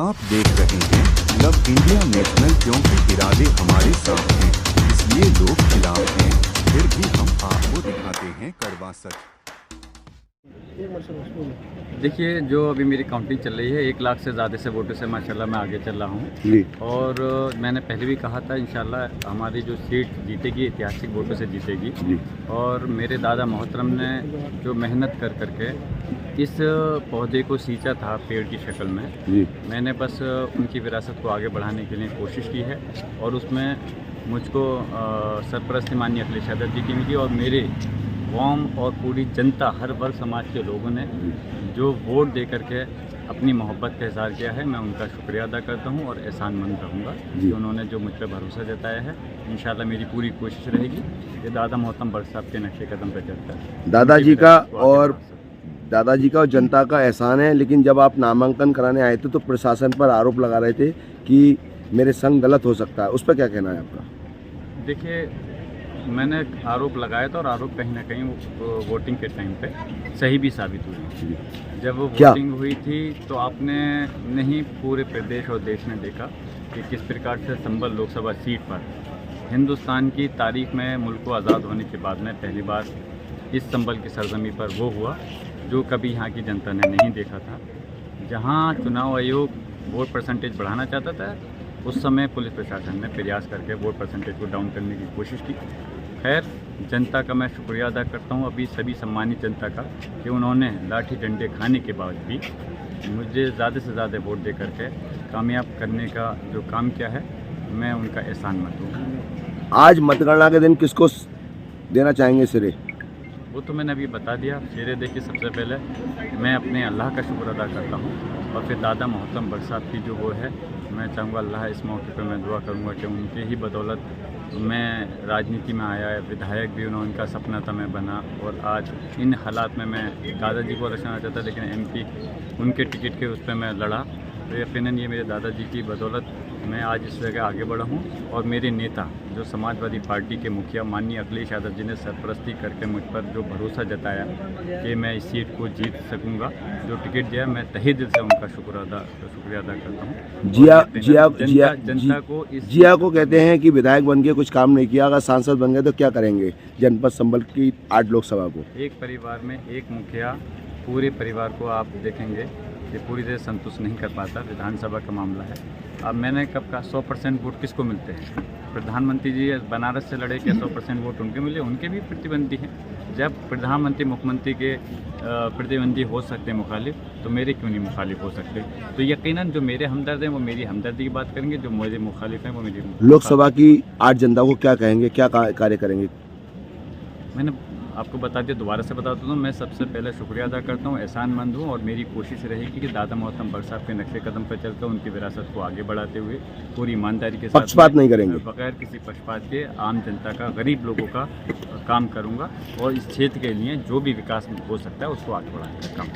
आप देख रहे हैं लव इंडिया नेशनल, क्योंकि इरादे हमारे साथ हैं, इसलिए लोग खिलाफ हैं, फिर भी हम आपको दिखाते हैं कड़वा सच। देखिए, जो अभी मेरी काउंटिंग चल रही है 1 लाख से ज़्यादा से वोटों से माशाल्लाह मैं आगे चल रहा हूँ। और मैंने पहले भी कहा था इंशाल्लाह हमारी जो सीट जीतेगी ऐतिहासिक वोटों से जीतेगी। और मेरे दादा मोहतरम ने जो मेहनत कर करके इस पौधे को सींचा था पेड़ की शक्ल में, मैंने बस उनकी विरासत को आगे बढ़ाने के लिए कोशिश की है। और उसमें मुझको सरपरस्ती माननीय अखिलेश यादव जी की मिली और मेरे कौम और पूरी जनता, हर वर्ग समाज के लोगों ने जो वोट दे करके अपनी मोहब्बत का इज़हार किया है, मैं उनका शुक्रिया अदा करता हूं और एहसानमंद रहूँगा कि उन्होंने जो मुझ पर भरोसा जताया है। इंशाल्लाह मेरी पूरी कोशिश रहेगी कि दादा मोहतरम बख्श साहब के नक्शे कदम पर चलकर दादाजी का और जनता का एहसान है। लेकिन जब आप नामांकन कराने आए थे तो प्रशासन पर आरोप लगा रहे थे कि मेरे संग गलत हो सकता है, उस पर क्या कहना है आपका? देखिए, मैंने आरोप लगाया था और आरोप कहीं ना कहीं वोटिंग के टाइम पे सही भी साबित हुई। जब वो वोटिंग हुई थी तो आपने नहीं पूरे प्रदेश और देश ने देखा कि किस प्रकार से संभल लोकसभा सीट पर हिंदुस्तान की तारीख में, मुल्क को आज़ाद होने के बाद में पहली बार इस संभल की सरजमी पर वो हुआ जो कभी यहाँ की जनता ने नहीं देखा था। जहाँ चुनाव आयोग वोट परसेंटेज बढ़ाना चाहता था, उस समय पुलिस प्रशासन ने प्रयास करके वोट परसेंटेज को डाउन करने की कोशिश की। खैर, जनता का मैं शुक्रिया अदा करता हूँ अभी सभी सम्मानित जनता का कि उन्होंने लाठी डंडे खाने के बाद भी मुझे ज़्यादा से ज़्यादा वोट दे करके कामयाब करने का जो काम किया है, मैं उनका एहसानमंद हूँ। आज मतगणना के दिन किसको देना चाहेंगे सिरे? वो तो मैंने अभी बता दिया। शेरे देखिए, सबसे पहले मैं अपने अल्लाह का शुक्र अदा करता हूँ और फिर दादा मोहतरम बख्श साहब की जो वो है, मैं चाहूँगा अल्लाह इस मौके पर मैं दुआ करूँगा कि उनके ही बदौलत मैं राजनीति में आया है, विधायक भी उनका सपना था मैं बना। और आज इन हालात में मैं दादाजी को रचना चाहता, लेकिन एमपी उनके टिकट के उस पर मैं लड़ा। तो यकीनन ये मेरे दादाजी की बदौलत मैं आज इस जगह आगे बढ़ा हूँ। और मेरे नेता जो समाजवादी पार्टी के मुखिया माननीय अखिलेश यादव जी ने सरपरस्ती करके मुझ पर जो भरोसा जताया कि मैं इस सीट को जीत सकूंगा, जो टिकट दिया, मैं तहे दिल से उनका शुक्रिया अदा करता हूँ। जिया को कहते हैं कि विधायक बन के कुछ काम नहीं किया, अगर सांसद बन गए तो क्या करेंगे जनपद संभल की 8 लोकसभा को? एक परिवार में एक मुखिया पूरे परिवार को आप देखेंगे कि पूरी तरह संतुष्ट नहीं कर पाता। विधानसभा का मामला है। अब मैंने कब कहा 100% वोट किसको मिलते हैं? प्रधानमंत्री जी बनारस से लड़े, क्या 100% वोट उनके मिले? उनके भी प्रतिद्वंदी हैं। जब प्रधानमंत्री मुख्यमंत्री के प्रतिद्वंदी हो सकते हैं मुखालिफ, तो मेरे क्यों नहीं मुखालिफ हो सकते? तो यकीनन जो मेरे हमदर्द हैं वो मेरी हमदर्दी की बात करेंगे, जो मेरे मुखालिफ हैं वो मेरी। लोकसभा की 8 जनता को क्या कहेंगे, क्या कार्य करेंगे? मैंने आपको बता दिया, दोबारा से बता देता हूँ। मैं सबसे पहले शुक्रिया अदा करता हूँ, एहसानमंद हूँ और मेरी कोशिश रहेगी कि दादा मोहतरम बख्श साहब के नक्शे कदम पर चलकर उनकी विरासत को आगे बढ़ाते हुए पूरी ईमानदारी के साथ, पक्षपात नहीं करेंगे, बगैर किसी पक्षपात के आम जनता का, गरीब लोगों का काम करूँगा और इस क्षेत्र के लिए जो भी विकास हो सकता है उसको आगे बढ़ाने का काम।